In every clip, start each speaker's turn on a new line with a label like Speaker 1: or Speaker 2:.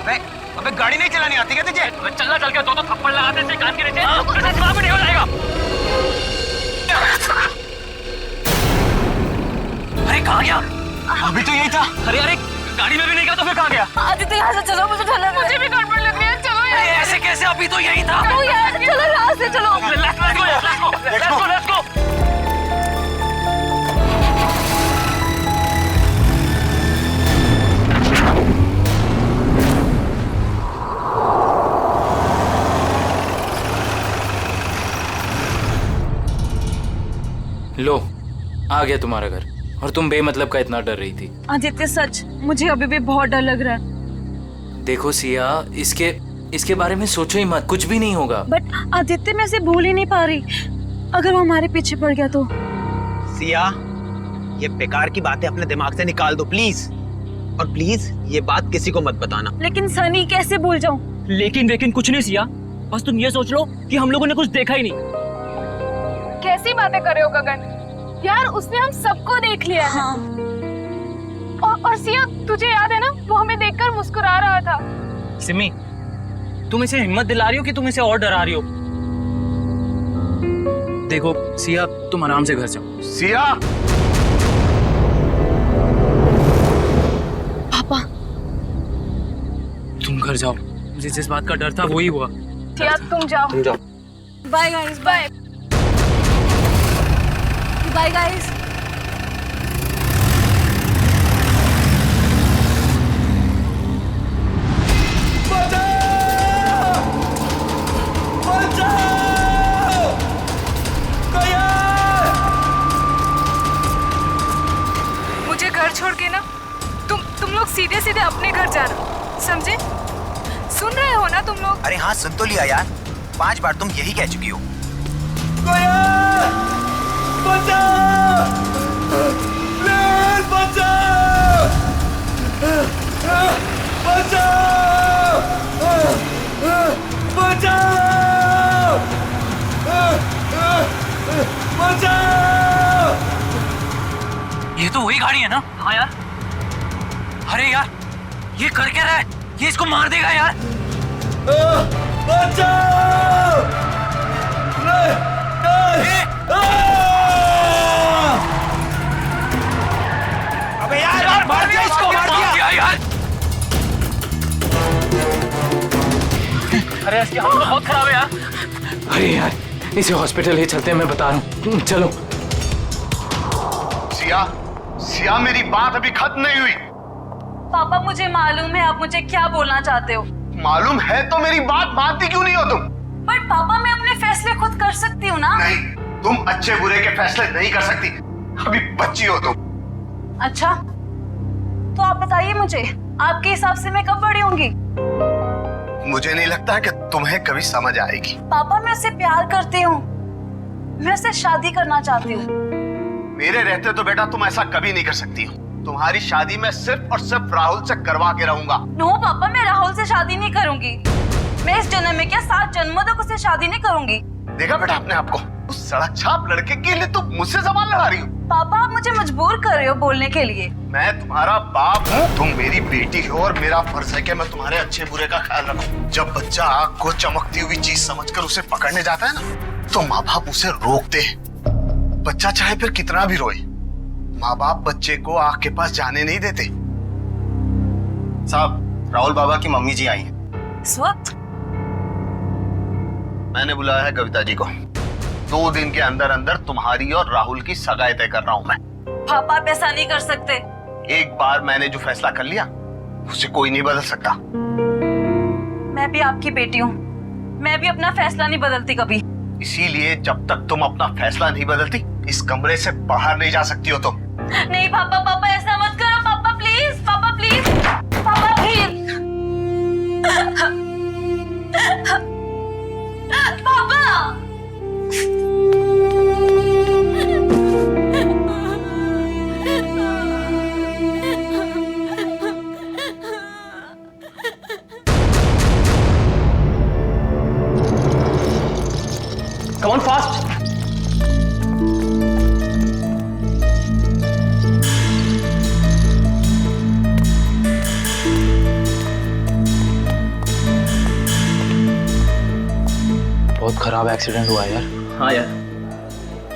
Speaker 1: अबे गाड़ी नहीं चलानी आती क्या तुझे?
Speaker 2: चलना चल के दो थप्पड़ लगाते थे कान के नीचे, दिमाग में नहीं हो जाएगा। अरे कहाँ गया?
Speaker 1: अभी तो यही था।
Speaker 2: अरे गाड़ी में भी नहीं गया तो फिर कहाँ गया?
Speaker 3: आदित्य यहाँ से चलो, मुझे डर लग रहा है। मुझे भी गड़बड़ लग रही है, चलो यार।
Speaker 2: ऐसे कैसे? अभी तो यही था।
Speaker 3: चलो यार, चलो यहाँ से चलो।
Speaker 2: Let's go.
Speaker 4: लो, आ गया तुम्हारा घर। और तुम बेमतलब का इतना डर रही थी।
Speaker 3: आदित्य सच, मुझे अभी भी बहुत डर लग रहा है।
Speaker 4: देखो सिया, इसके बारे में सोचो ही मत, कुछ भी नहीं होगा।
Speaker 3: बट आदित्य, मैं इसे भूल ही नहीं पा रही। अगर वो हमारे पीछे पड़ गया तो?
Speaker 1: सिया, ये बेकार की बातें अपने दिमाग से निकाल दो प्लीज। और प्लीज ये बात किसी को मत बताना।
Speaker 3: लेकिन सनी, कैसे भूल जाऊं?
Speaker 2: लेकिन कुछ नहीं सिया, बस तुम ये सोच लो कि हम लोगों ने कुछ देखा ही नहीं।
Speaker 5: कैसी बातें कर रहे हो गगन? यार उसने हम सबको देख लिया है।
Speaker 3: हाँ।
Speaker 5: और सिया, तुझे याद है ना, वो हमें देखकर मुस्कुरा रहा था।
Speaker 2: सिमी, तुम इसे हिम्मत दिला रही हो कि तुम इसे और डरा रही हो? देखो सिया, तुम आराम से घर जाओ।
Speaker 1: सिया!
Speaker 3: पापा,
Speaker 2: तुम घर जाओ, मुझे जिस बात का डर था वही हुआ।
Speaker 5: सिया तुम जाओ।
Speaker 3: Bye guys, bye bye guys.
Speaker 5: मुझे घर छोड़ के ना तुम लोग सीधे सीधे अपने घर जाना, समझे? सुन रहे हो ना तुम लोग?
Speaker 1: अरे हाँ, सुन तो लिया यार। 5 बार तुम यही कह चुकी हो।
Speaker 2: ये तो वही गाड़ी है ना? हाँ यार। अरे यार, ये कर क्या रहा है? ये इसको मार देगा यार।
Speaker 1: अबे यार मार दिया इसको, मार दिया
Speaker 2: यार। अरे इसकी हालत तो बहुत खराब है यार।
Speaker 4: अरे यार, इसे हॉस्पिटल ही चलते हैं, मैं बता रहा हूँ। चलो।
Speaker 6: सिया, मेरी बात अभी खत्म नहीं हुई।
Speaker 3: पापा, मुझे मालूम है आप मुझे क्या बोलना चाहते हो।
Speaker 6: मालूम है तो मेरी बात मानती क्यों नहीं हो तुम?
Speaker 3: बट पापा, मैं अपने फैसले खुद कर सकती हूँ ना।
Speaker 6: नहीं, तुम अच्छे बुरे के फैसले नहीं कर सकती। अभी बच्ची हो तुम।
Speaker 3: अच्छा, तो आप बताइए मुझे, आपके हिसाब से मैं कब बड़ी होंगी?
Speaker 6: मुझे नहीं लगता कि तुम्हें कभी समझ आएगी।
Speaker 3: पापा, मैं उससे प्यार करती हूँ, मैं उससे शादी करना चाहती हूँ।
Speaker 6: मेरे रहते तो बेटा तुम ऐसा कभी नहीं कर सकती हो। तुम्हारी शादी मैं सिर्फ और सिर्फ राहुल से करवा के रहूंगा।
Speaker 3: नो पापा, मैं राहुल से शादी नहीं करूंगी। मैं इस जन्म में क्या 7 जन्मों तक उससे शादी नहीं करूंगी।
Speaker 6: देखा बेटा अपने आप को, उस सड़क छाप लड़के के लिए तुम मुझसे सवाल लड़ा रही हो।
Speaker 3: पापा, आप मुझे मजबूर कर रहे हो बोलने के लिए।
Speaker 6: मैं तुम्हारा बाप हूँ, तुम मेरी बेटी हो और मेरा फर्ज है कि मैं तुम्हारे अच्छे बुरे का ख्याल रखूं। जब बच्चा आग को चमकती हुई चीज समझकर उसे पकड़ने जाता है ना, तो माँ बाप उसे रोकते हैं। बच्चा चाहे फिर कितना भी रोए, माँ बाप बच्चे को आग के पास जाने नहीं देते।
Speaker 1: साहब, राहुल बाबा की मम्मी जी आई हैं।
Speaker 3: इस वक्त?
Speaker 6: मैंने बुलाया है कविता जी को। 2 दिन के अंदर अंदर तुम्हारी और राहुल की सगाई तय कर रहा हूँ मैं।
Speaker 3: पापा, आप ऐसा नहीं कर सकते।
Speaker 6: एक बार मैंने जो फैसला कर लिया उसे कोई नहीं बदल सकता।
Speaker 3: मैं भी आपकी बेटी हूँ, मैं भी अपना फैसला नहीं बदलती कभी।
Speaker 6: इसीलिए जब तक तुम अपना फैसला नहीं बदलती, इस कमरे से बाहर नहीं जा सकती हो तुम।
Speaker 3: नहीं पापा, पापा ऐसा मत करो। पापा प्लीज, पापा प्लीज, पापा प्लीज। पापा,
Speaker 2: Come on fast. बहुत खराब एक्सीडेंट हुआ यार।
Speaker 7: हाँ यार,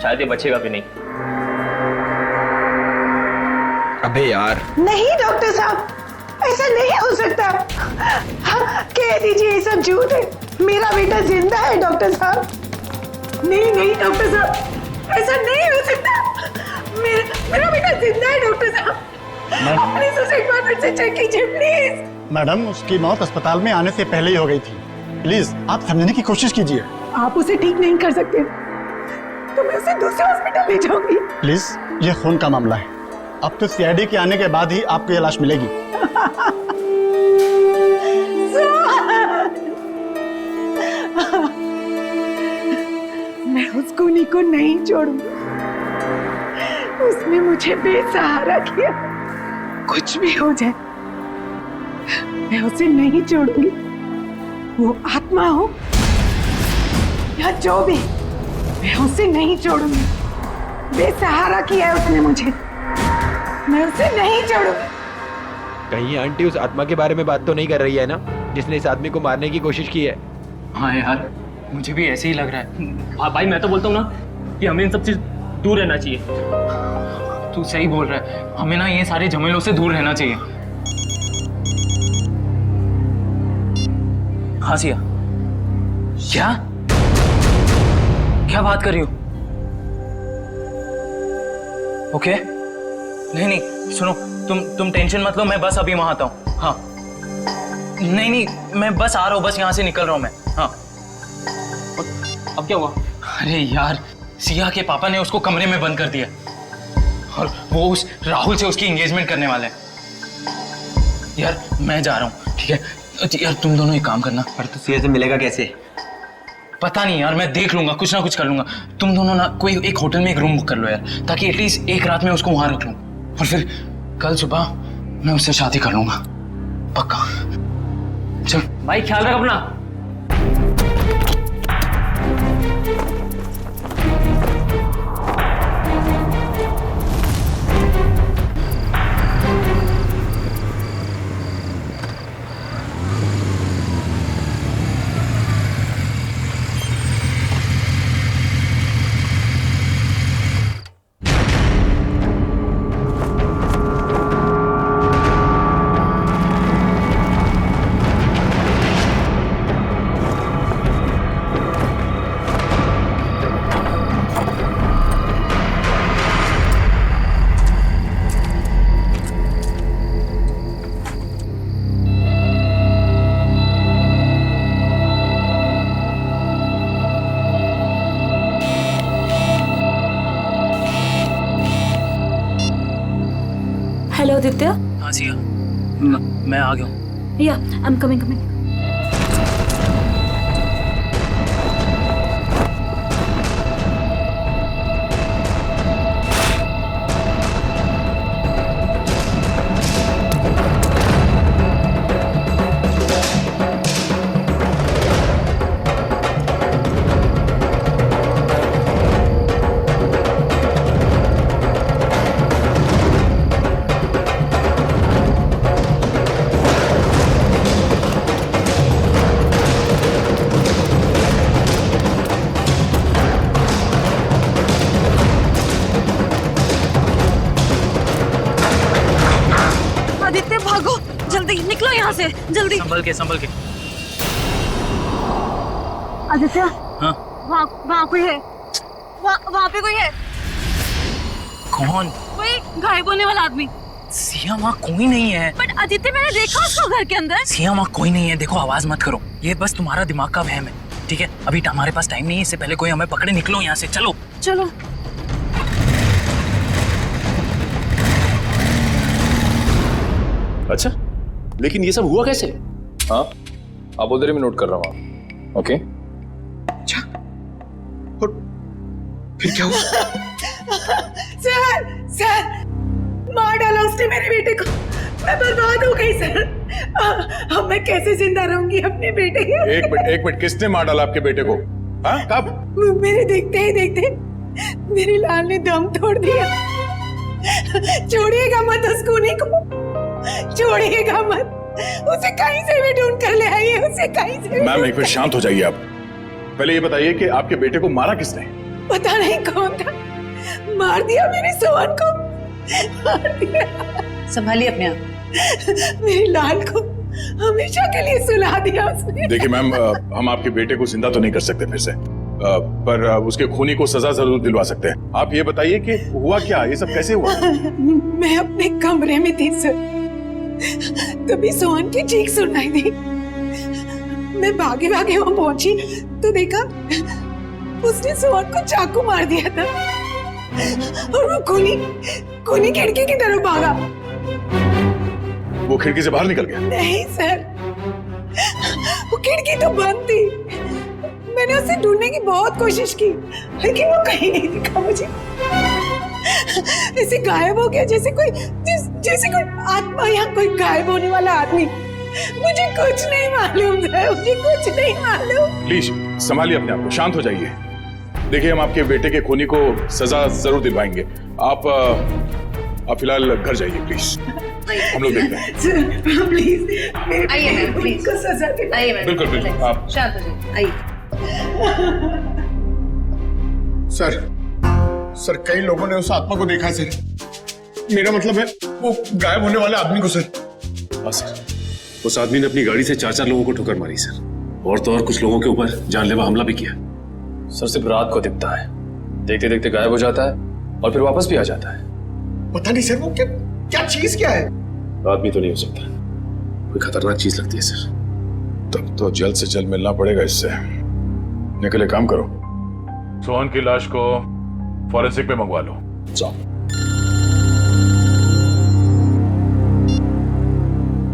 Speaker 7: शायद ये बचेगा भी नहीं।
Speaker 1: अबे यार,
Speaker 8: नहीं डॉक्टर साहब, ऐसा नहीं हो सकता। हाँ, कह दीजिए ये सब झूठ है। मेरा बेटा जिंदा है डॉक्टर साहब। नहीं नहीं डॉक्टर साहब, ऐसा नहीं हो सकता। मेरा बेटा जिंदा है डॉक्टर साहब। प्लीज उसे एक बार फिर से चेक कीजिए प्लीज।
Speaker 9: मैडम, उसकी मौत अस्पताल में आने से पहले ही हो गई थी। प्लीज आप समझने की कोशिश कीजिए।
Speaker 8: आप उसे ठीक नहीं कर सकते तो मैं उसे दूसरे हॉस्पिटल ले जाऊंगी।
Speaker 9: प्लीज, ये खून का मामला है। अब तो सीआईडी के आने के बाद ही आपको ये लाश मिलेगी।
Speaker 8: मैं उस खूनी को नहीं छोड़ूंगी। उसने मुझे बेसहारा किया। कुछ भी हो जाए मैं उसे नहीं छोड़ूंगी। वो आत्मा हो या जो भी, मैं उसे नहीं छोड़ूंगी। बेसहारा किया है उसने मुझे, मैं उसे नहीं छोड़ूंगी।
Speaker 10: कहीं आंटी उस आत्मा के बारे में बात तो नहीं कर रही है ना, जिसने इस आदमी को मारने की कोशिश की है?
Speaker 2: हाँ यार, मुझे भी ऐसे ही लग रहा है।
Speaker 7: हाँ भाई, मैं तो बोलता हूँ ना कि हमें इन सब चीज दूर रहना चाहिए।
Speaker 2: तू सही बोल रहा है, हमें ना ये सारे झमेलों से दूर रहना चाहिए। हाँ सिया, क्या क्या बात कर रही हो? ओके, नहीं नहीं सुनो, तुम टेंशन मत लो, मैं बस अभी वहां आता हूँ। हाँ नहीं नहीं, मैं बस आ रहा हूँ, बस यहाँ से निकल रहा हूँ मैं। हाँ
Speaker 7: अब क्या हुआ?
Speaker 2: अरे यार, सिया के पापा ने उसको कमरे में बंद कर दिया और वो उस राहुल से उसकी एंगेजमेंट करने वाले हैं। यार मैं जा रहा हूँ, ठीक है? यार तुम दोनों एक काम करना।
Speaker 1: पर तो सीए से मिलेगा कैसे?
Speaker 2: पता नहीं यार, मैं देख लूंगा, कुछ ना कुछ कर लूंगा। तुम दोनों ना कोई एक होटल में एक रूम बुक कर लो यार, ताकि एटलीस्ट एक रात में उसको वहां रख लूं और फिर कल सुबह मैं उससे शादी कर लूंगा, पक्का। चल
Speaker 7: भाई ख्याल रख अपना।
Speaker 3: हेलो आदित्य।
Speaker 2: हाँ सिया, मैं आ गया हूँ।
Speaker 3: या आई एम कमिंग। आदित्य भागो, जल्दी निकलो यहाँ से, जल्दी।
Speaker 2: संभल के।
Speaker 3: आदित्य,
Speaker 2: हाँ
Speaker 3: वहाँ कोई है, वहाँ पे कोई है।
Speaker 2: कौन?
Speaker 3: कोई गायब होने वाला आदमी।
Speaker 2: सिया वहाँ कोई नहीं है।
Speaker 3: बट आदित्य मैंने देखा उसको घर के अंदर।
Speaker 2: सिया वहाँ कोई नहीं है। देखो आवाज मत करो, ये बस तुम्हारा दिमाग का वहम है, ठीक है? अभी हमारे पास टाइम नहीं है, इससे पहले कोई हमें पकड़े। निकलो यहाँ से, चलो।
Speaker 3: चलो।
Speaker 11: अच्छा, लेकिन ये सब हुआ कैसे? हाँ, आप उधर ही मैं नोट कर रहा हूँ। ओके।
Speaker 1: अच्छा, और फिर क्या हुआ?
Speaker 8: सर, मार डाला उसने मेरे बेटे को। मैं बर्बाद हो गई सर। अब मैं कैसे जिंदा रहूंगी अपने बेटे के?
Speaker 11: एक मिनट, किसने मार डाला आपके बेटे को? हाँ, कब?
Speaker 8: मेरे देखते ही देखते मेरी लाल ने दम तोड़ दिया। छोड़िएगा मत उस खूनी को, छोड़िएगा मत। उसे कहीं से भी ढूंढ कर ले आइए, उसे कहीं से।
Speaker 11: मैम एक मिनट शांत हो जाइए आप। पहले ये बताइए कि आपके बेटे को मारा किसने?
Speaker 8: पता नहीं कौन था, मार दिया मेरे सोहन को, मार दिया।
Speaker 3: संभालिए अपने आप।
Speaker 8: मेरे लाल को हमेशा के लिए सुला दिया उसने।
Speaker 11: देखिए मैम, हम आपके बेटे को जिंदा तो नहीं कर सकते फिर से, पर उसके खूनी को सजा जरूर दिलवा सकते हैं। आप ये बताइए कि हुआ क्या, ये सब कैसे हुआ?
Speaker 8: मैं अपने कमरे में थी सर, तभी सोहन की चीख सुनाई दी। मैं भागे भागे वहां पहुंची तो देखा उसने सोहन को चाकू मार दिया था और वो खूनी खिड़की की तरफ भागा।
Speaker 11: वो खिड़की से बाहर निकल गया?
Speaker 8: नहीं सर, वो खिड़की तो बंद थी। मैंने उसे ढूंढने की बहुत कोशिश की लेकिन वो कहीं नहीं दिखा मुझे। ऐसे गायब हो गया जैसे कोई आत्मा या कोई गायब होने वाला आदमी। मुझे कुछ नहीं मालूम है, मुझे कुछ नहीं मालूम।
Speaker 11: प्लीज संभालिए अपने आप को, शांत हो जाइए। देखिए, हम आपके बेटे के खूनी को सजा जरूर दिलवाएंगे। आप फिलहाल घर जाइए प्लीज, हम लोग देखते हैं।
Speaker 8: प्लीज
Speaker 3: आइए मैम, प्लीज
Speaker 8: को सजा दे।
Speaker 3: आइए मैम,
Speaker 11: बिल्कुल बिल्कुल, आप
Speaker 3: शांत हो जाइए, आइए।
Speaker 6: सर कई लोगों ने उस आत्मा को देखा सर। मेरा मतलब है वो गायब होने वाले आदमी को सर।
Speaker 12: हाँ सर, उस आदमी ने अपनी गाड़ी से 4 लोगों को ठोकर मारी सर, और तो और कुछ लोगों के ऊपर जानलेवा हमला भी किया।
Speaker 11: सर सिर्फ रात को दिखता है, देखते देखते गायब हो जाता है और फिर वापस भी आ जाता है।
Speaker 6: पता नहीं सर वो क्या चीज क्या है।
Speaker 12: आदमी तो नहीं हो सकता, कोई खतरनाक चीज लगती है सर।
Speaker 11: तब तो जल्द से जल्द मिलना पड़ेगा इससे। निकले, काम करो, सोहन की लाश को फॉरेंसिक पे मंगवा लो। जाओ।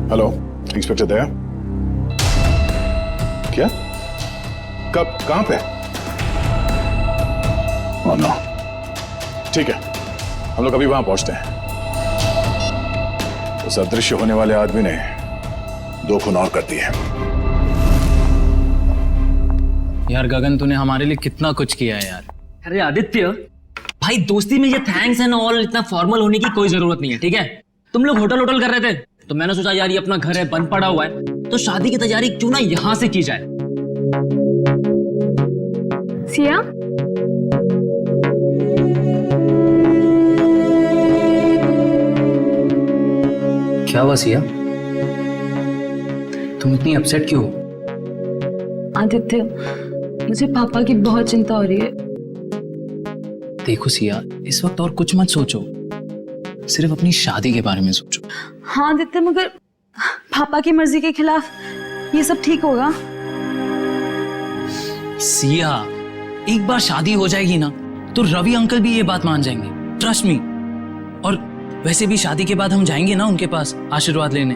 Speaker 11: हेलो, इंस्पेक्टर दया। क्या? कब, कहां पे? ओह नो, ठीक है, हम लोग अभी वहां पहुंचते हैं। उस अदृश्य होने वाले आदमी ने 2 खून और कर दिए।
Speaker 2: यार गगन, तूने हमारे लिए कितना कुछ किया है यार।
Speaker 7: अरे आदित्य भाई, दोस्ती में ये थैंक्स एंड ऑल इतना फॉर्मल होने की कोई जरूरत नहीं है, ठीक है? तुम लोग होटल कर रहे थे तो मैंने सोचा यार ये अपना घर है, बंद पड़ा हुआ है, तो शादी की तैयारी क्यों ना यहां से की जाए।
Speaker 5: सिया,
Speaker 2: क्या हुआ सिया, तुम इतनी अपसेट क्यों हो?
Speaker 3: आदित्य, मुझे पापा की बहुत चिंता हो रही है।
Speaker 2: देखो सिया, इस वक्त और कुछ मत सोचो, सिर्फ अपनी शादी के बारे में सोचो।
Speaker 3: हाँ आदित्य, मगर पापा की मर्जी के खिलाफ ये सब ठीक होगा?
Speaker 2: सिया, एक बार शादी हो जाएगी ना तो रवि अंकल भी ये बात मान जाएंगे, ट्रस्ट मी। और वैसे भी शादी के बाद हम जाएंगे ना उनके पास आशीर्वाद लेने।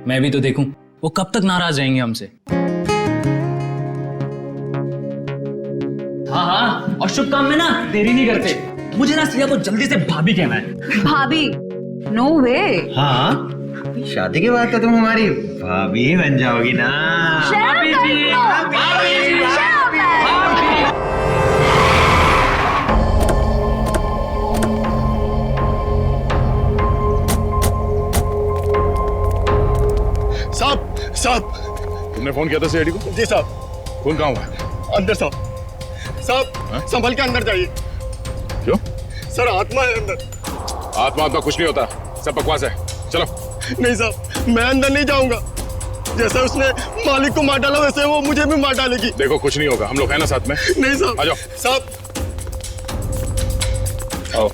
Speaker 2: मैं भी तो देखूं वो कब तक नाराज रहेंगे हमसे।
Speaker 7: हाँ, और शुभ काम में ना देरी नहीं करते। मुझे ना सिया को जल्दी से भाभी कहना है।
Speaker 3: भाभी? नो वे।
Speaker 1: हाँ, शादी के बाद तो तुम हमारी भाभी ही बन जाओगी ना।
Speaker 3: भाभी जी,
Speaker 6: साहब,
Speaker 11: तुमने फोन किया था सीआईडी को?
Speaker 6: जी साहब।
Speaker 11: फोन कहाँ हुआ?
Speaker 6: अंदर साहब। संभल के अंदर जाइए।
Speaker 11: क्यों?
Speaker 6: सर आत्मा है अंदर।
Speaker 11: आत्मा कुछ नहीं होता, सब बकवास है, चलो।
Speaker 6: नहीं साहब, मैं अंदर नहीं जाऊंगा। जैसे उसने मालिक को मार डाला वैसे वो मुझे भी मार डालेगी।
Speaker 11: देखो कुछ नहीं होगा, हम लोग हैं ना साथ में।
Speaker 6: नहीं साहब।
Speaker 11: आ जाओ
Speaker 6: साहब।
Speaker 11: आओ।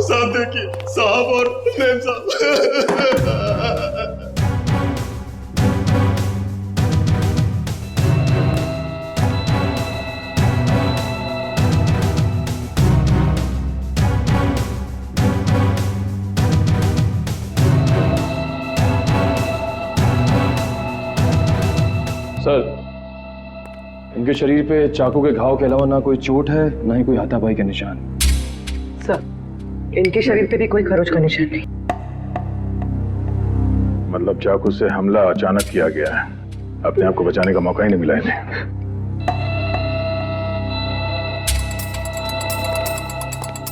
Speaker 6: साहब देखिए, साहब और मैम साहब।
Speaker 11: सर, इनके शरीर पे चाकू के घाव के अलावा ना कोई चोट है, ना ही कोई हाथापाई के निशान।
Speaker 8: सर, इनके शरीर पे भी कोई खरोच का निशान नहीं।
Speaker 11: मतलब चाकू से हमला अचानक किया गया है, अपने आप को बचाने का मौका ही नहीं मिला इन्हें।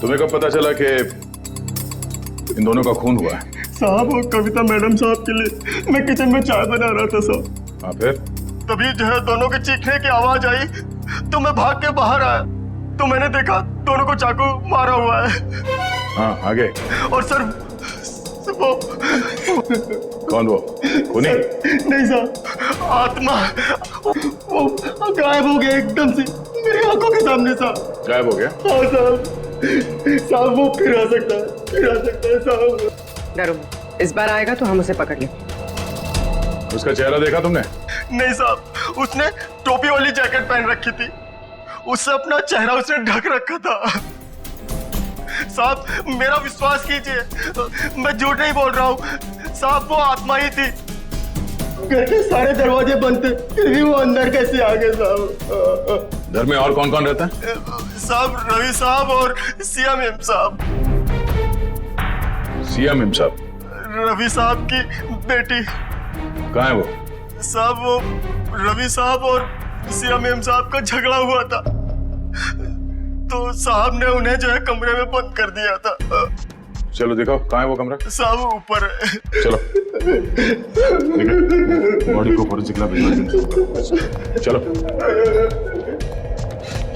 Speaker 11: तुम्हें कब पता चला कि इन दोनों का खून हुआ है?
Speaker 9: साहब वो कविता मैडम साहब के लिए मैं किचन में चाय बना रहा था साहब।
Speaker 11: हाँ फिर?
Speaker 9: तभी जो है दोनों के चीखने की आवाज आई तो मैं भाग के बाहर आया तो मैंने देखा दोनों को चाकू मारा हुआ है।
Speaker 11: हाँ आगे?
Speaker 9: और सर वो
Speaker 11: कौन वो? खूनी?
Speaker 9: नहीं साहब, आत्मा वो गायब हो गया एकदम से मेरी आंखों के सामने साहब।
Speaker 11: गायब हो गया?
Speaker 9: हाँ साहब वो फिर आ सकता है साहब।
Speaker 8: डरो, इस बार आएगा तो हम उसे पकड़ लेंगे।
Speaker 11: उसका चेहरा देखा तुमने?
Speaker 9: नहीं साहब, उसने टोपी वाली जैकेट पहन रखी थी, उससे अपना चेहरा उसने ढक रखा था। साहब मेरा विश्वास कीजिए, मैं झूठ नहीं बोल रहा हूँ साहब, वो आत्मा ही थी। घर के सारे दरवाजे बंद थे फिर भी वो अंदर कैसे आ गए साहब?
Speaker 11: घर में और कौन कौन रहता है?
Speaker 9: साहब रवि साहब और सिया मेम साहब।
Speaker 11: सिया मेम साहब?
Speaker 9: रवि साहब की बेटी।
Speaker 11: कहाँ है वो?
Speaker 9: साहब वो रवि साहब और सिया मेम साहब का झगड़ा हुआ था तो साहब ने उन्हें जो है कमरे में बंद कर दिया था।
Speaker 11: चलो दिखाओ कहाँ है वो कमरा।
Speaker 9: साहब ऊपर है।
Speaker 11: चलो बॉडी को फोरेंसिक लैब भिजवा दें। चलो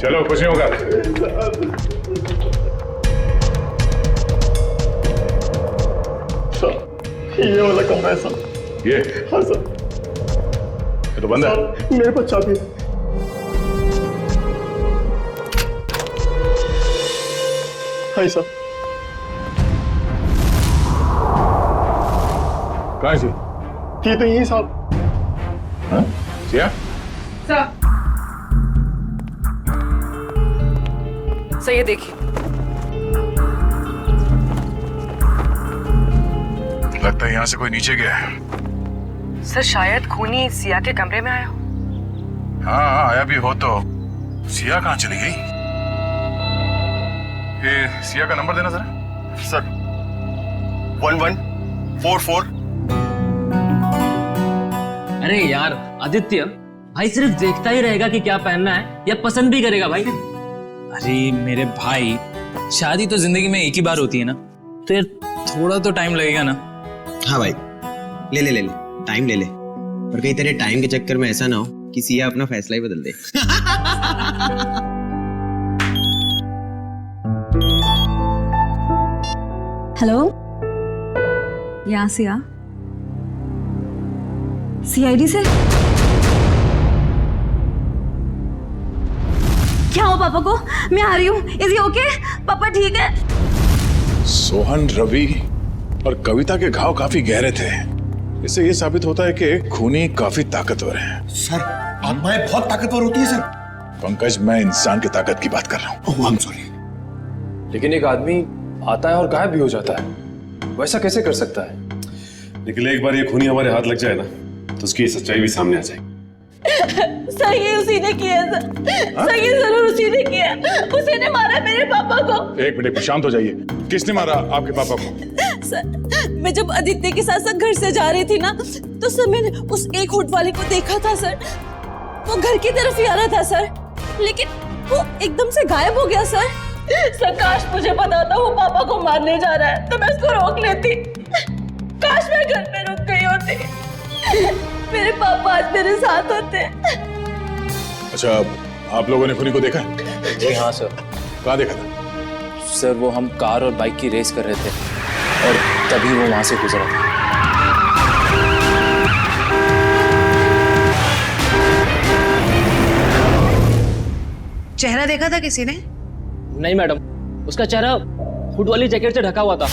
Speaker 11: चलो कुछ नहीं होगा।
Speaker 9: ये वाला कमरा है साहब।
Speaker 11: ये?
Speaker 9: हाँ सर।
Speaker 11: ये तो बंद है।
Speaker 9: मेरे पास चाबी है। हाँ सर।
Speaker 11: कहाँ है?
Speaker 9: ये तो यही साहब।
Speaker 11: हाँ? सिया?
Speaker 5: सर ये देखिए।
Speaker 11: लगता है यहाँ से कोई नीचे गया है।
Speaker 8: सर शायद खूनी सिया के कमरे में आया हो।
Speaker 11: हाँ आया भी हो तो सिया कहाँ चली गई? ये सिया का नंबर देना जरा।
Speaker 9: सर 1144।
Speaker 7: अरे यार आदित्य, भाई सिर्फ देखता ही रहेगा कि क्या पहनना है या पसंद भी करेगा भाई?
Speaker 2: अरे मेरे भाई, शादी तो जिंदगी में एक ही बार होती है ना, तो यार थोड़ा तो टाइम लगेगा ना।
Speaker 1: हाँ भाई ले ले ले ले, टाइम ले ले, पर कहीं तेरे टाइम के चक्कर में ऐसा ना हो कि सिया अपना फैसला ही बदल दे।
Speaker 3: हेलो, यहाँ सिया, सीआईडी से क्या हो पापा को? मैं आ रही हूँ। Is he okay? पापा ठीक है?
Speaker 11: सोहन, रवि और कविता के घाव काफी गहरे थे। इससे ये साबित होता है कि खूनी काफी ताकतवर है।
Speaker 6: सर आत्माएं बहुत ताकतवर होती है सर।
Speaker 11: पंकज, मैं इंसान की ताकत की बात कर रहा हूँ।
Speaker 6: I'm sorry।
Speaker 12: लेकिन एक आदमी आता है और गायब भी हो जाता है, वैसा कैसे कर सकता है? लेकिन एक बार ये खूनी हमारे हाथ लग जाए ना तो उसकी सच्चाई भी सामने आ जाएगी।
Speaker 3: सर ये उसी ने किया सर ये जरूर उसी ने किया। उसी ने मारा मेरे पापा को।
Speaker 11: एक मिनट, शांत हो जाइए। किसने मारा आपके पापा को?
Speaker 3: सर मैं जब आदित्य के साथ घर से जा रही थी ना तो सर मैंने उस एक होट वाले को देखा था सर। वो घर की तरफ ही आ रहा था सर, लेकिन वो एकदम से गायब हो गया सर। सर काश मुझे पता था वो पापा को मारने जा रहा है तो मैं उसको रोक लेती। काश मैं घर पे रुक गई होती, मेरे पापा आज मेरे साथ होते।
Speaker 11: अच्छा, आप लोगों ने खूनी को देखा?
Speaker 2: जी हाँ सर।
Speaker 11: कहाँ देखा था?
Speaker 2: सर वो हम कार और बाइक की रेस कर रहे थे और तभी वो वहां से गुजरा था।
Speaker 8: चेहरा देखा था किसी ने?
Speaker 7: नहीं मैडम, उसका चेहरा हुड वाली जैकेट से ढका हुआ था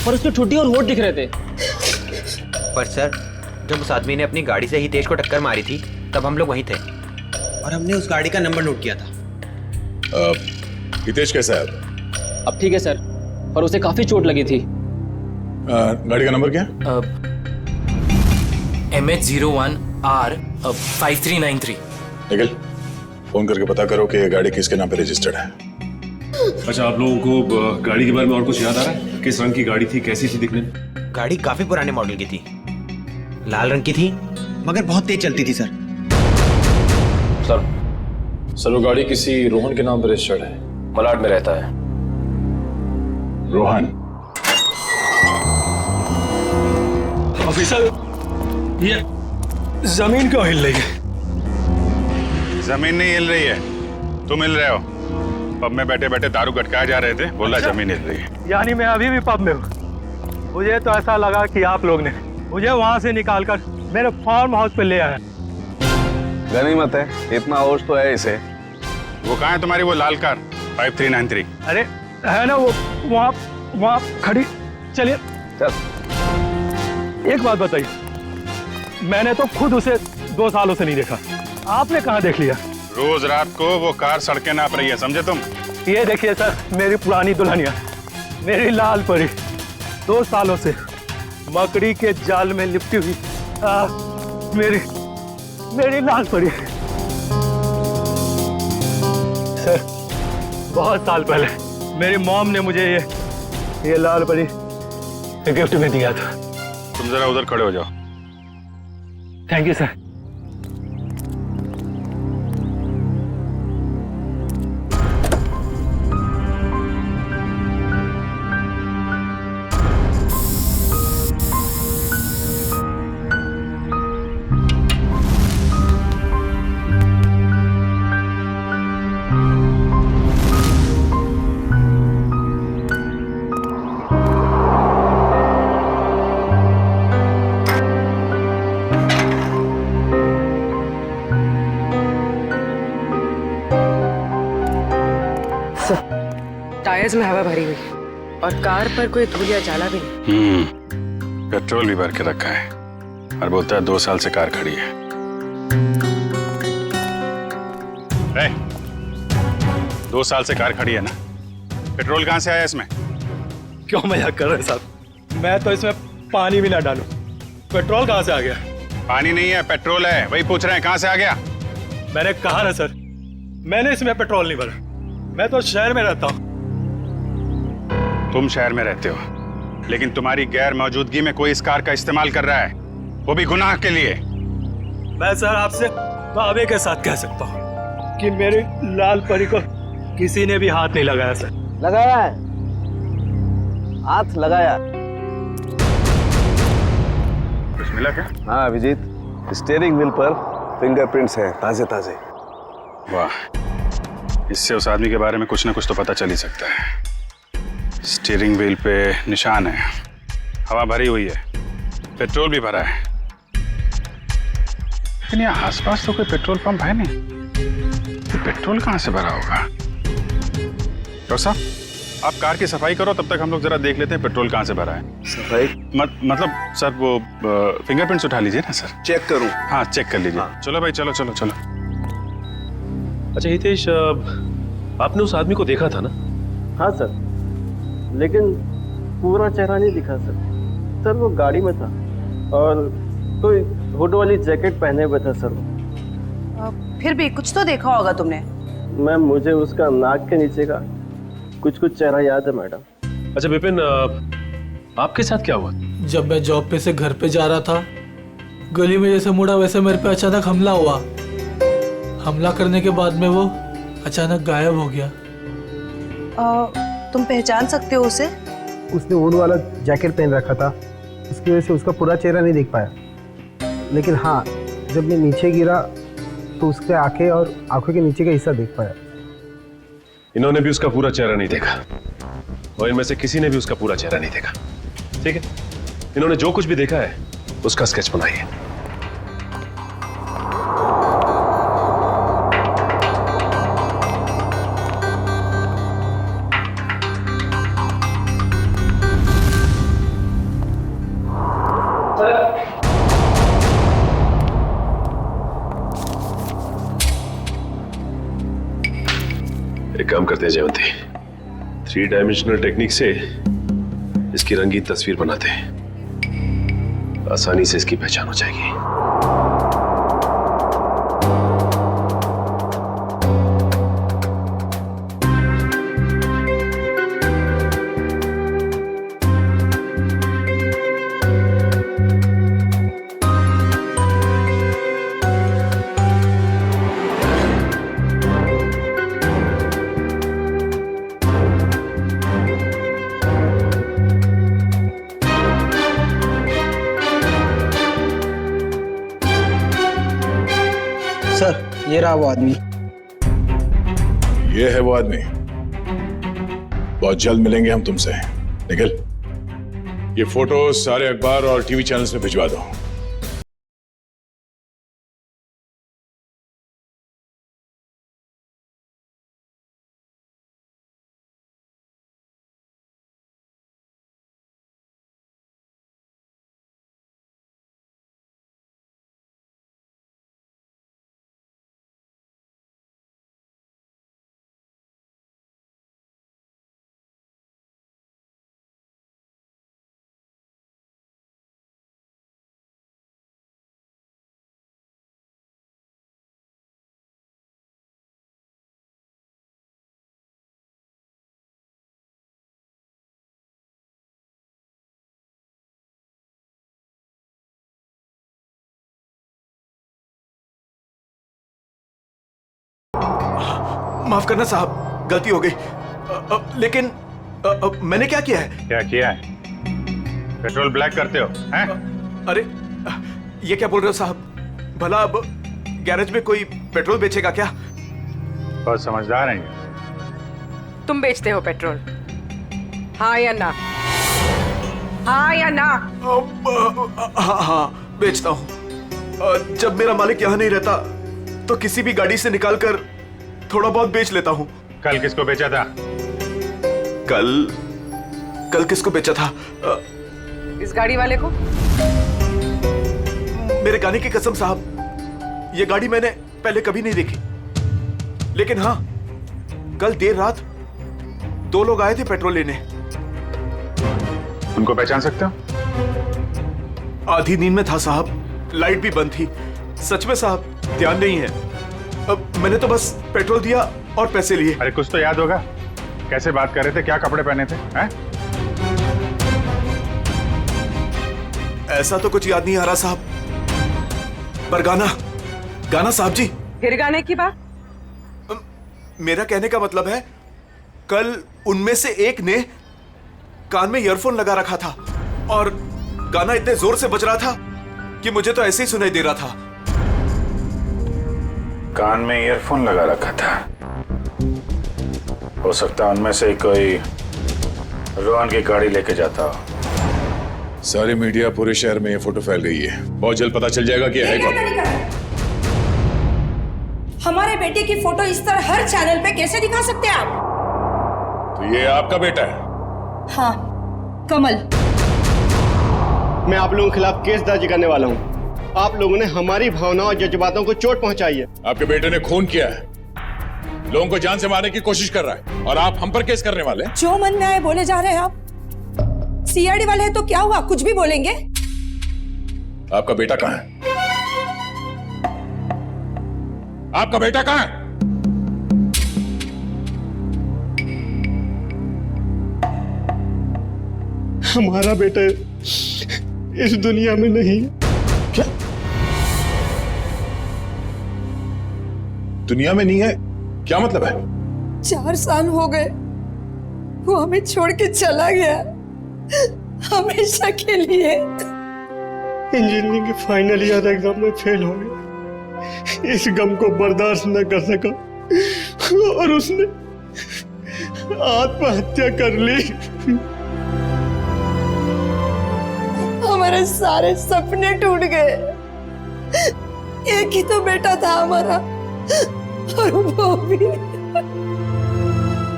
Speaker 7: और उसकी ठुड्डी और होठ दिख रहे थे।
Speaker 1: पर सर जब उस आदमी ने अपनी गाड़ी से हितेश को टक्कर मारी थी तब हम लोग वहीं थे और हमने उस गाड़ी का नंबर नोट किया था।
Speaker 11: हितेश कैसा है?
Speaker 7: अब ठीक है सर, पर उसे काफी चोट लगी थी।
Speaker 11: गाड़ी का नंबर क्या?
Speaker 4: MH01R5393।
Speaker 11: निखिल, फोन करके पता करो कि ये गाड़ी किसके नाम पे रजिस्टर्ड है।
Speaker 12: अच्छा, आप लोगों को गाड़ी के बारे में और कुछ याद आ रहा है? किस रंग की गाड़ी थी, कैसी थी दिखने में?
Speaker 1: गाड़ी काफी पुराने मॉडल की थी, लाल रंग की थी मगर बहुत तेज चलती थी सर।
Speaker 12: सर वो गाड़ी किसी रोहन के नाम पर रजिस्टर्ड है, मलाड में रहता है।
Speaker 11: रोहन?
Speaker 12: ऑफिसर, ये जमीन क्यों हिल रही है?
Speaker 11: जमीन नहीं हिल रही है, तुम हिल रहे हो। पब में बैठे बैठे दारू गटकाए जा रहे थे, बोला जमीन हिल रही है।
Speaker 9: यानी मैं अभी भी पब में हूँ। मुझे तो ऐसा लगा कि आप लोग ने मुझे वहाँ से निकालकर मेरे फार्म हाउस पे ले आया।
Speaker 12: गनीमत है, इतना होश तो है इसे।
Speaker 11: वो कहाँ है तुम्हारी वो लाल कार 5393?
Speaker 9: अरे है ना वो वहाँ खड़ी। चलिए
Speaker 12: चल।
Speaker 9: एक बात बताइए, मैंने तो खुद उसे 2 सालों से नहीं देखा, आपने कहाँ देख लिया?
Speaker 11: रोज रात को वो कार सड़कें नाप रही है, समझे तुम?
Speaker 9: ये देखिए सर, मेरी पुरानी दुल्हनिया, मेरी लाल परी, 2 सालों से मकड़ी के जाल में लिपटी हुई मेरी लाल परी। सर, बहुत साल पहले मेरी मॉम ने मुझे ये लाल परी गिफ्ट में दिया था।
Speaker 11: तुम जरा उधर खड़े हो जाओ।
Speaker 9: Thank you sir.
Speaker 13: टायर्स में हवा भरी हुई और कार पर कोई धूल या जाला भी नहीं।
Speaker 11: पेट्रोल भी भर के रखा है और बोलता है 2 साल से कार खड़ी है। 2 साल से कार खड़ी है ना, पेट्रोल कहाँ से आया इसमें?
Speaker 9: क्यों मजाक कर रहे हैं साहब? मैं तो इसमें पानी भी ना डालूं, पेट्रोल कहाँ से आ गया?
Speaker 11: पानी नहीं है, पेट्रोल है, वही पूछ रहे हैं कहाँ से आ गया।
Speaker 9: मैंने कहा ना सर, मैंने इसमें पेट्रोल नहीं भरा। मैं तो शहर में रहता हूँ।
Speaker 11: तुम शहर में रहते हो, लेकिन तुम्हारी गैर मौजूदगी में कोई इस कार का इस्तेमाल कर रहा है, वो भी गुनाह के लिए।
Speaker 9: मैं सर आपसे दावे के साथ कह सकता हूँ कि मेरी लाल परी को किसी ने भी हाथ नहीं लगाया सर।
Speaker 14: लगाया है, हाथ लगाया।
Speaker 11: कुछ मिला क्या?
Speaker 12: हाँ अभिजीत, स्टीयरिंग व्हील पर फिंगरप्रिंट्स हैं, ताजे ताजे।
Speaker 11: वाह, इससे उस आदमी के बारे में कुछ ना कुछ तो पता चल ही सकता है। स्टीयरिंग व्हील पे निशान है, हवा भरी हुई है, पेट्रोल भी भरा है, लेकिन यहाँ आसपास तो कोई पेट्रोल पंप है नहीं। तो पेट्रोल कहाँ से भरा होगा? डॉक्टर साहब, आप कार की सफाई करो, तब तक हम लोग जरा देख लेते हैं पेट्रोल कहाँ से भरा है।
Speaker 12: सफाई
Speaker 11: मतलब सर वो फिंगरप्रिंट्स उठा लीजिए ना सर।
Speaker 12: चेक करूं?
Speaker 11: हाँ चेक कर लीजिए। हाँ। चलो भाई, चलो चलो चलो।
Speaker 12: अच्छा हितेश, आपने उस आदमी को देखा था ना?
Speaker 9: हाँ सर, लेकिन पूरा चेहरा नहीं दिखा सर। सर वो गाड़ी में था और कोई हुड वाली जैकेट पहने हुए था सर।
Speaker 13: फिर भी कुछ तो देखा होगा तुमने।
Speaker 9: मैम, मुझे उसका नाक के नीचे का कुछ चेहरा याद है मैडम।
Speaker 12: अच्छा विपिन, आपके साथ क्या हुआ?
Speaker 15: जब मैं जॉब पे से घर पे जा रहा था, गली में जैसे मुड़ा वैसे मेरे पे अचानक हमला हुआ। हमला करने के बाद में वो अचानक गायब हो गया।
Speaker 13: तुम पहचान सकते हो उसे?
Speaker 14: उसने वुड वाला जैकेट पहन रखा था, इसकी वजह से उसका पूरा चेहरा नहीं देख पाया। लेकिन हाँ, जब मैं नीचे गिरा तो उसके आंखें और आंखों के नीचे का हिस्सा देख पाया।
Speaker 12: इन्होंने भी उसका पूरा चेहरा नहीं देखा और इनमें से किसी ने भी उसका पूरा चेहरा नहीं देखा। ठीक है, इन्होंने जो कुछ भी देखा है उसका स्केच बनाइए। एक काम करते हैं जयवंती, 3 डायमेंशनल टेक्निक से इसकी रंगीन तस्वीर बनाते हैं, आसानी से इसकी पहचान हो जाएगी।
Speaker 14: सर, ये रहा वो आदमी।
Speaker 11: ये है वो आदमी। बहुत जल्द मिलेंगे हम तुमसे। निखिल, ये फोटो सारे अखबार और टीवी चैनल्स में भिजवा दो।
Speaker 9: माफ करना साहब, गलती हो गई। लेकिन मैंने क्या किया है?
Speaker 16: क्या किया है? पेट्रोल ब्लैक करते हो हैं?
Speaker 9: अरे ये क्या बोल रहे हो साहब? भला अब गैरेज में कोई पेट्रोल बेचेगा क्या?
Speaker 16: बहुत समझदार हैं ये।
Speaker 13: तुम बेचते हो पेट्रोल, हाँ या ना? हाँ या ना?
Speaker 9: हाँ, बेचता हूँ। जब मेरा मालिक यहाँ नहीं रहता तो किसी भी गाड़ी से निकालकर थोड़ा बहुत बेच लेता हूँ।
Speaker 16: कल किसको बेचा था?
Speaker 9: कल किसको बेचा था?
Speaker 13: इस गाड़ी वाले को।
Speaker 9: मेरे गाने की कसम साहब, ये गाड़ी मैंने पहले कभी नहीं देखी। लेकिन हाँ, कल देर रात 2 लोग आए थे पेट्रोल लेने।
Speaker 16: उनको पहचान सकते हो?
Speaker 9: आधी नींद में था साहब, लाइट भी बंद थी। सच में साहब, ध्यान नहीं है। अब मैंने तो बस पेट्रोल दिया और पैसे लिए।
Speaker 16: अरे कुछ तो याद होगा, कैसे बात कर रहे थे, क्या कपड़े पहने थे हैं?
Speaker 9: ऐसा तो कुछ याद नहीं आ रहा साहब। पर गाना साहब जी।
Speaker 13: फिर गाने की बात?
Speaker 9: मेरा कहने का मतलब है, कल उनमें से एक ने कान में ईयरफोन लगा रखा था और गाना इतने जोर से बज रहा था कि मुझे तो ऐसे ही सुनाई दे रहा था।
Speaker 16: कान में ईयरफोन लगा रखा था? हो सकता है उनमें से कोई रोहन की गाड़ी लेके जाता हो।
Speaker 11: सारी मीडिया पूरे शहर में ये फोटो फैल गई है। बहुत जल्द पता चल जाएगा कि है कौन।
Speaker 17: हमारे बेटे की फोटो इस तरह हर चैनल पे कैसे दिखा सकते हैं आप?
Speaker 11: तो ये आपका बेटा है?
Speaker 17: हाँ, कमल।
Speaker 18: मैं आप लोगों के खिलाफ केस दर्ज करने वाला हूँ। आप लोगों ने हमारी भावनाओं और जज्बातों को चोट पहुंचाई है।
Speaker 11: आपके बेटे ने खून किया है, लोगों को जान से मारने की कोशिश कर रहा है और आप हम पर केस करने वाले हैं?
Speaker 17: जो मन में आए बोले जा रहे हैं आप। सीआईडी वाले हैं तो क्या हुआ, कुछ भी बोलेंगे?
Speaker 11: आपका बेटा कहाँ है? आपका बेटा कहाँ है?
Speaker 18: हमारा बेटा इस दुनिया में नहीं।
Speaker 11: क्या? दुनिया में नहीं है? क्या मतलब है?
Speaker 17: 4 साल हो गए, वो हमें छोड़ के चला गया, हमेशा के लिए।
Speaker 18: इंजीनियरिंग के फाइनल ईयर एग्जाम में फेल हो गया। इस गम को बर्दाश्त न कर सका और उसने आत्महत्या कर ली।
Speaker 17: हमारे सारे सपने टूट गए। एक ही तो बेटा था हमारा, और वो भी।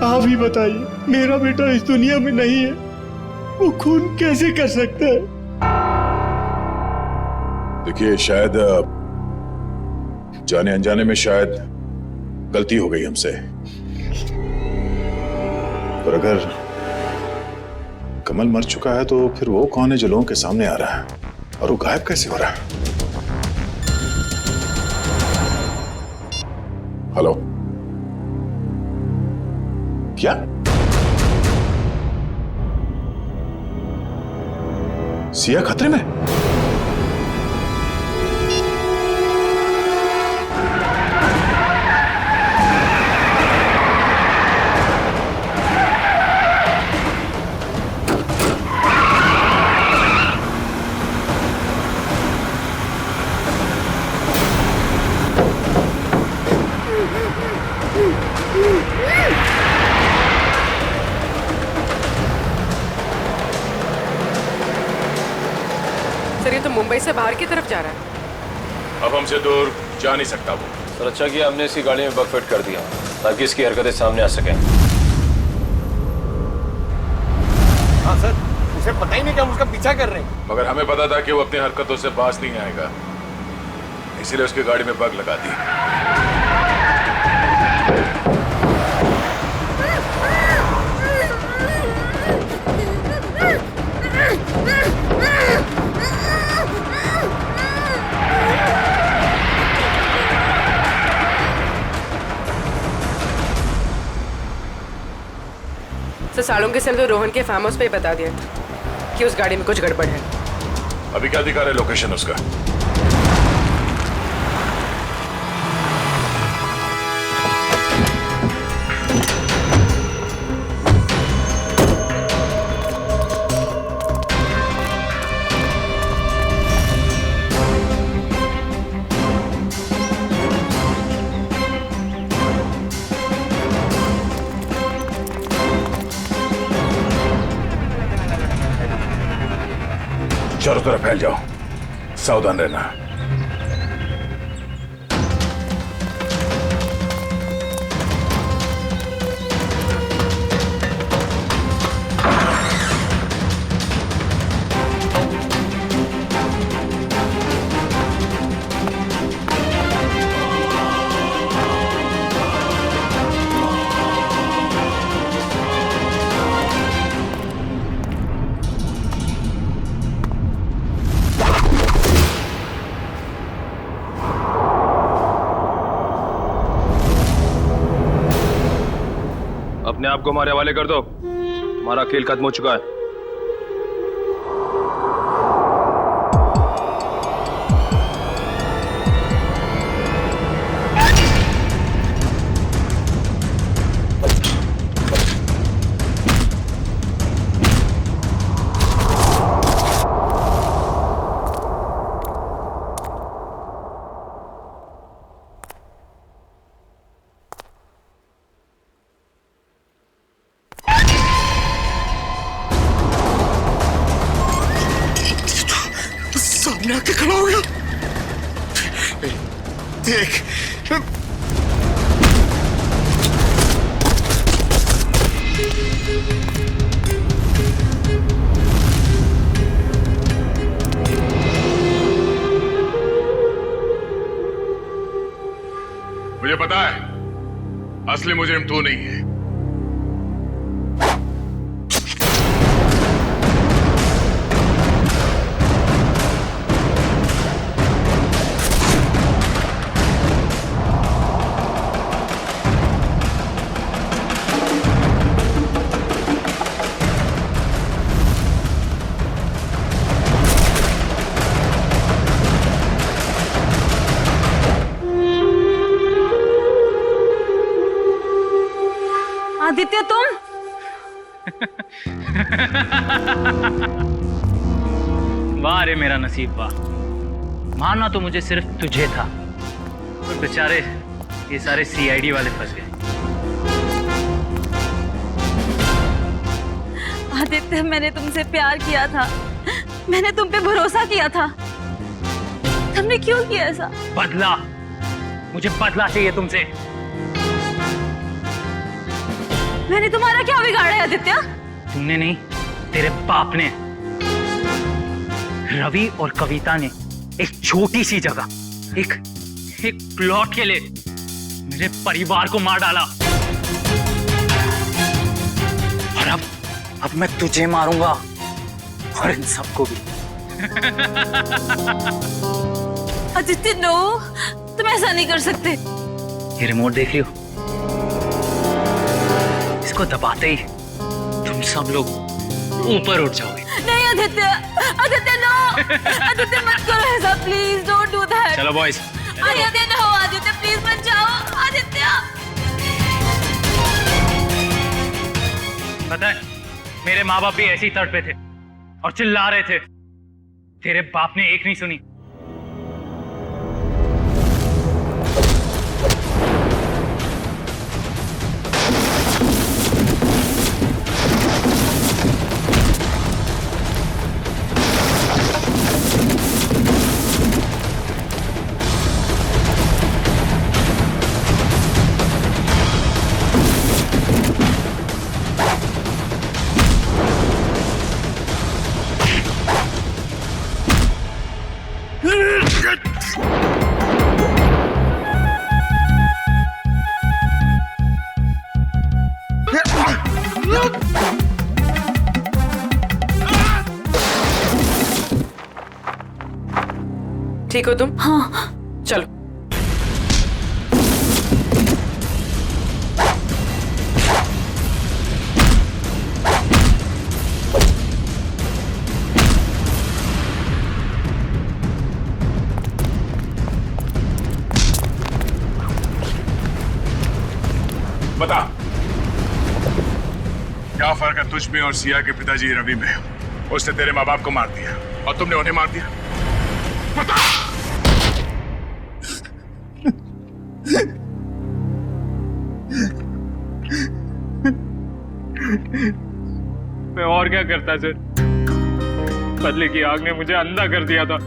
Speaker 18: आप ही बताइए, मेरा बेटा इस दुनिया में नहीं है, वो खून कैसे कर सकता है?
Speaker 11: देखिए, शायद जाने अनजाने में शायद गलती हो गई हमसे, पर अगर कमल मर चुका है तो फिर वो कौन है जो लोगों के सामने आ रहा है और वो गायब कैसे हो रहा है? हेलो, क्या? सिया खतरे में?
Speaker 13: मुंबई से बाहर की तरफ जा रहा है।
Speaker 11: अब हमसे दूर जा नहीं सकता वो।
Speaker 12: सर अच्छा किया हमने इसकी गाड़ी में बग फिट कर दिया ताकि इसकी हरकतें सामने आ सकें।
Speaker 9: हाँ सर, उसे पता ही नहीं कि हम उसका पीछा कर रहे हैं।
Speaker 11: मगर हमें पता था कि वो अपनी हरकतों से बाज नहीं आएगा, इसीलिए उसकी गाड़ी में बग लगा दी।
Speaker 13: सर सालुंके से तो रोहन के फार्म हाउस पे ही बता दिया कि उस गाड़ी में कुछ गड़बड़ है।
Speaker 11: अभी क्या दिखा रहे लोकेशन उसका? चारों तरफ फैल जाओ, सावधान रहना।
Speaker 12: अपने आप को हमारे हवाले कर दो, तुम्हारा खेल खत्म हो चुका है।
Speaker 9: सामने आके खड़ा हो गया। देख
Speaker 11: मुझे पता है असली मुजरिम तू नहीं है।
Speaker 3: आदित्य तुम
Speaker 7: वाह रे मेरा नसीब वाह, मानना तो मुझे सिर्फ तुझे था, और बेचारे ये सारे सीआईडी वाले फंस गए।
Speaker 3: आदित्य मैंने तुमसे प्यार किया था, मैंने तुम पे भरोसा किया था, तुमने क्यों किया ऐसा?
Speaker 7: बदला, मुझे बदला चाहिए तुमसे।
Speaker 3: मैंने तुम्हारा क्या बिगाड़ा है आदित्य?
Speaker 7: तुमने नहीं, तेरे बाप ने। रवि और कविता ने एक छोटी सी जगह एक प्लॉट के लिए मेरे परिवार को मार डाला, और अब मैं तुझे मारूंगा और इन सबको भी।
Speaker 3: आदित्य नो, तुम ऐसा नहीं कर सकते।
Speaker 7: ये रिमोट देख रही हो? इसको दबाते ही तुम सब लोग ऊपर उठ जाओगे।
Speaker 3: नहीं आदित्य, आदित्य नो, आदित्य मत करो ऐसा, प्लीज डोंट डू दैट।
Speaker 7: चलो boys.
Speaker 3: Aditya no, Aditya please मत जाओ, आदित्य।
Speaker 7: पता है मेरे माँ बाप भी ऐसी तट पे थे और चिल्ला रहे थे, तेरे बाप ने एक नहीं सुनी।
Speaker 13: ठीक हो तुम?
Speaker 3: हाँ।
Speaker 13: चलो।
Speaker 11: बता, क्या फर्क है तुझ में और सिया के पिताजी रवि में? उसने तेरे माँ बाप को मार दिया और तुमने उन्हें मार दिया। बता।
Speaker 19: मैं और क्या करता सर? बदले की आग ने मुझे अंधा कर दिया था।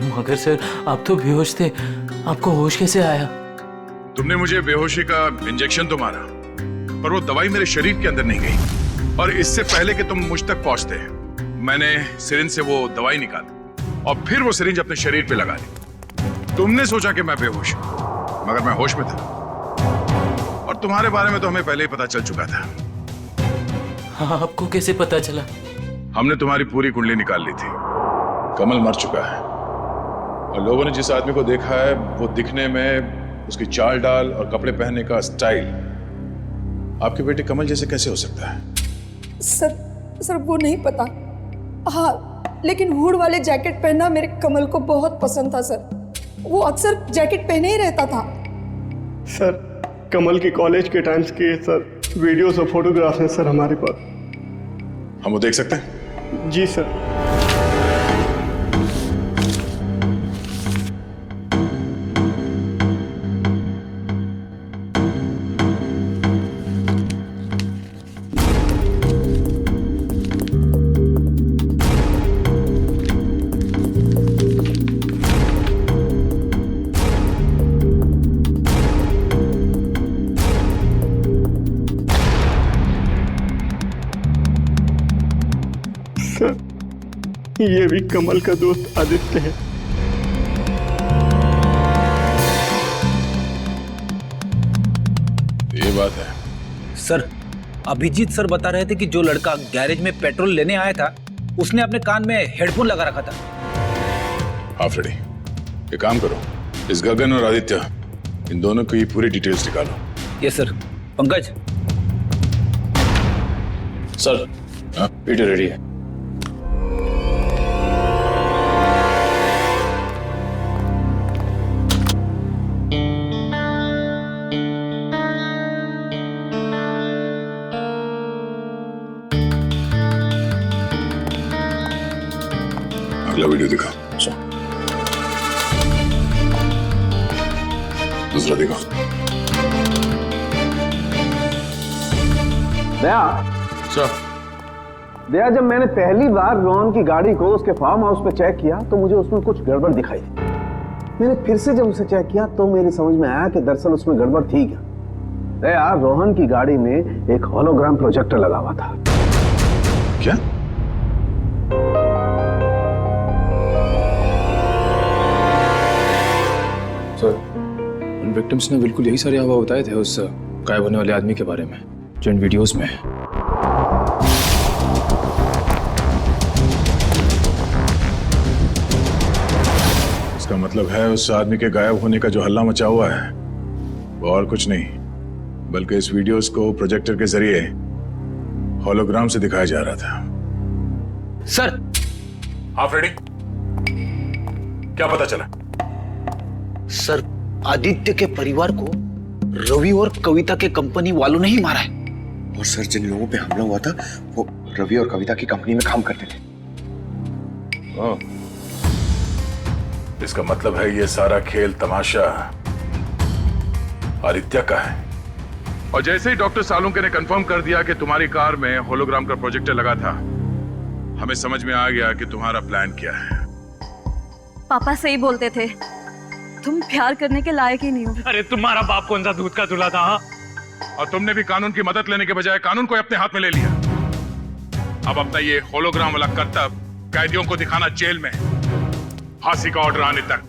Speaker 4: मगर सर आप तो बेहोश थे, आपको होश कैसे आया?
Speaker 11: तुमने मुझे बेहोशी का इंजेक्शन तो मारा, पर वो दवाई मेरे शरीर के अंदर नहीं गई। और इससे पहले कि तुम मुझ तक पहुंचते, मैंने सिरिंज से वो दवाई निकाली और फिर वो सिरिंज अपने शरीर पे लगा ली। तुमने सोचा कि मैं बेहोश हूं, मगर मैं होश में था। और तुम्हारे बारे में तो हमें पहले ही पता चल चुका था।
Speaker 4: हाँ, आपको कैसे पता चला?
Speaker 11: हमने तुम्हारी पूरी कुंडली निकाल ली थी। कमल मर चुका है और लोगों ने जिस आदमी को देखा है वो दिखने में, उसकी चाल डाल और कपड़े पहनने का स्टाइल आपके बेटे कमल जैसे कैसे हो सकता है?
Speaker 17: सर वो नहीं पता। हाँ, लेकिन हुड वाले जैकेट पहनना मेरे कमल को बहुत पसंद था सर। वो अक्सर जैकेट पहने ही रहता था।
Speaker 18: सर कमल के कॉलेज के टाइम्स के सर वीडियोस और फोटोग्राफ्स हैं सर हमारे पास।
Speaker 11: हम वो देख सकते हैं?
Speaker 18: जी सर। ये भी कमल का दोस्त आदित्य है।
Speaker 11: ये बात है
Speaker 20: सर। अभिजीत सर बता रहे थे कि जो लड़का गैरेज में पेट्रोल लेने आया था उसने अपने कान में हेडफोन लगा रखा था।
Speaker 11: हाँ फ्रेडी, एक काम करो, इस गगन और आदित्य इन दोनों की पूरी डिटेल्स निकालो।
Speaker 20: Yes sir. Pankaj.
Speaker 2: Sir video ready है।
Speaker 11: अगला वीडियो दिखा। दूसरा दिखा।
Speaker 14: दया
Speaker 11: सर।
Speaker 14: दया, जब मैंने पहली बार रोहन की गाड़ी को उसके फार्म हाउस पे चेक किया तो मुझे उसमें कुछ गड़बड़ दिखाई दी। मैंने फिर से जब उसे चेक किया तो मेरी समझ में आया कि दरअसल उसमें गड़बड़ थी क्या। दया, रोहन की गाड़ी में एक होलोग्राम प्रोजेक्टर लगा हुआ था।
Speaker 11: क्या?
Speaker 2: सर, उन विक्टिम्स ने बिल्कुल यही सारे अफवाह बताए थे उस गायब होने वाले आदमी के बारे में जो इन वीडियोस में है।
Speaker 11: इसका मतलब है उस आदमी के गायब होने का जो हल्ला मचा हुआ है वो और कुछ नहीं बल्कि इस वीडियोस को प्रोजेक्टर के जरिए होलोग्राम से दिखाया जा रहा था।
Speaker 20: सर।
Speaker 11: हाँ फ्रेडी, क्या पता चला?
Speaker 20: सर, आदित्य के परिवार को रवि और कविता के कंपनी वालों ने ही मारा है।
Speaker 6: और सर, जिन लोगों पे हमला हुआ था वो रवि और कविता की कंपनी में काम करते थे।
Speaker 11: इसका मतलब है ये सारा खेल तमाशा आदित्य का है। और जैसे ही डॉक्टर सालुंके ने कंफर्म कर दिया कि तुम्हारी कार में होलोग्राम का प्रोजेक्टर लगा था, हमें समझ में आ गया कि तुम्हारा प्लान क्या है।
Speaker 3: पापा सही बोलते थे, तुम प्यार करने के लायक ही नहीं हो।
Speaker 19: अरे तुम्हारा बाप कौन सा दूध का दूल्हा था? हाँ?
Speaker 11: और तुमने भी कानून की मदद लेने के बजाय कानून को अपने हाथ में ले लिया। अब अपना ये होलोग्राम वाला करतब कैदियों को दिखाना जेल में, फांसी का ऑर्डर आने तक।